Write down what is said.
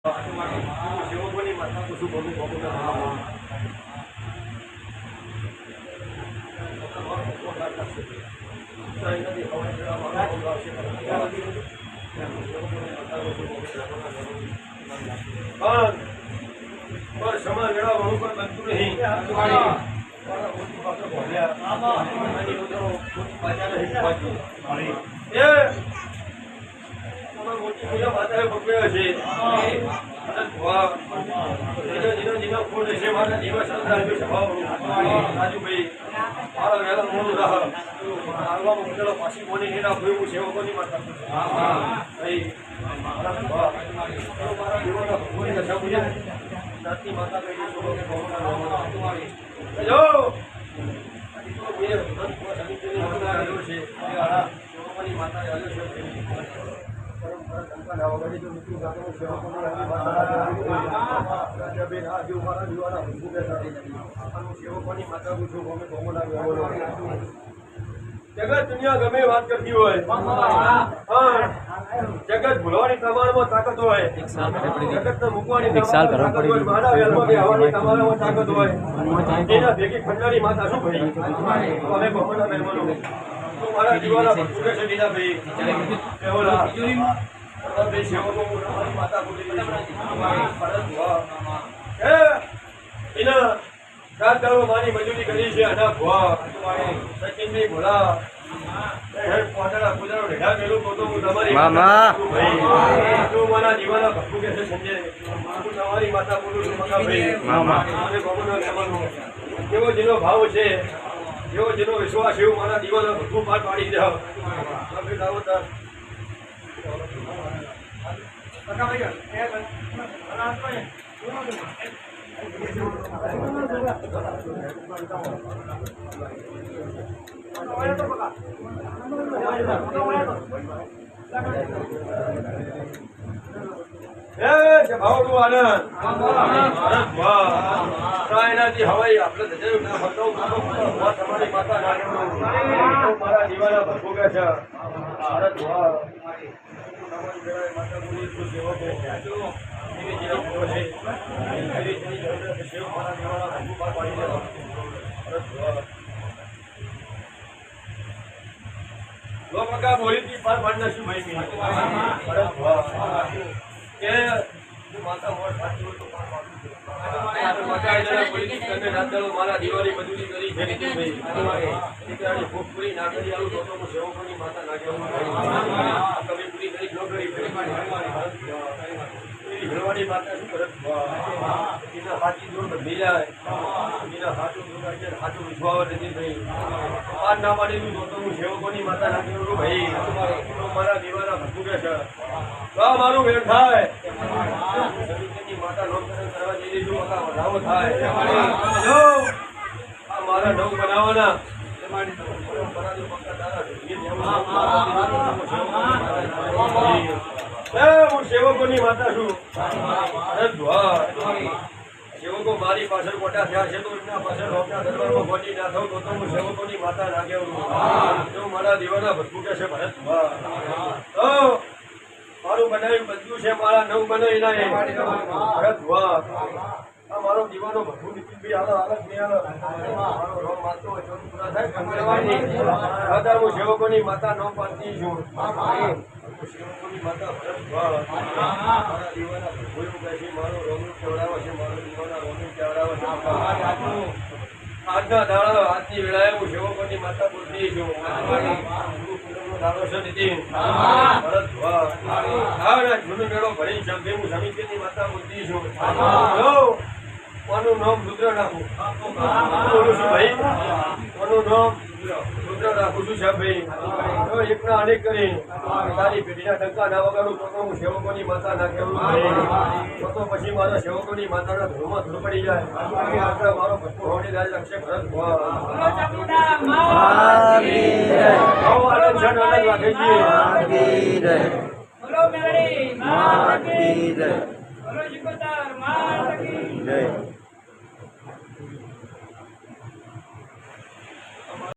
સેવકોની માતા કુસુમ ભૂમિ ભોગવતા પર સમય વેળા વહુ પર બનતું નહીં મોટી પૂજા માતાએ ભગવ્યા છે મારા દિવસ રાજુભાઈ મારા વહેલા મોડું રાહ પાછી બોલી નીરા ભૂયું સેવકોની માતા મારા દીવાના ભગવાનની રજા પૂજા નાતની માતા કહી જગત દુનિયા ગમે વાત કરતી હોય જગત ભૂલવાની તમારામાં તાકાત હોય જગત મૂકવાની તાકાત હોય મારા વેલમાં આવવાની તમારામાં તાકાત હોય એના ભેગી ખંડારી માતા શું ભાઈ અમે ભગવાનના મહેમાનો મારા દીવાના ભક્તો છે દીદાભાઈ માતા એના સાત દાડો મારી મજૂરી કરી છે આના ભુવા સચિનભાઈ ભોલા મારા દીવાના ભક્તો કે છે સંજય તમારી માતા બોલું છું એવો જેનો ભાવ છે એવો જેનો વિશ્વાસ એવું મારા દીવાના ભક્તો પાર પાડી જાઓ એનાથી હવાઈ આપણે તમારી માતા મારા દીવાના ભરપૂર છે માતા બોલી છું સેવકો બોલી પાર પાડના શું ભાઈ કે માતા મોડ સાચી હોય તો પાર પાડું મારા દિવાળી મજૂરી કરી છે નીતિનભાઈ ભૂખ પૂરી ના કરી આવું તો હું સેવકોની માતા ના કહેવું કમી પૂરી કરી ન કરી ભરવાની માતા શું કરે એના સાચી દૂર બદલી જાય એના સાચું દૂર સાચું વિશ્વાસ નથી ભાઈ પાર ના પાડેલું તો હું સેવકોની માતા ના કહેવું ભાઈ મારા દીવાના ભરતું કે છે તો મારું વેર થાય માતા લોકરણ કરવા જઈ રહીશું વધાવો થાય મારા નવ બનાવવાના હું સેવકોની માતા છું સેવકો મારી પાછળ મોટા થયા છે તો એમના પાછળ રોકના દરબારમાં મોટી ના થવું તો હું સેવકોની માતા ના કહેવું મારા દીવાના ભરપૂર છે ભરત મારું બનાવ્યું બધું છે મારા નવ બનાવી ના ભરત મારો દીવાનો ભરપૂર નીતિનભાઈ હાલો હાલત નહીં હાલો રોગ માનતો હોય તો પૂરા થાય હું સેવકોની માતા ન પાડતી છું સેવકોની માતા ભરત મારા દીવાના ભરપૂર કહે છે મારો રોગ કેવડાવો છે મારો દીવાના રોગ કેવડાવો છે આજના દાડા આજની વેળાએ હું સેવકોની માતા બોલતી છું જૂનો મેળો ભરી શબ્દે હું સમિતિની માતા બોલતી છું માનું નામ રુદ્ર રાખું ભાઈ માનું નામ રુદ્ર રાખું છું સાહેબ ભાઈ એકના અનેક કરી તારી પેઢીના ટંકા ના વગાડું તો હું સેવકોની માતા ના કહેવું તો પછી મારા સેવકોની માતાના ધ્રુવમાં ધ્રુવ પડી જાય મારો ભટકો હોડી રાજ લક્ષે ભરત જય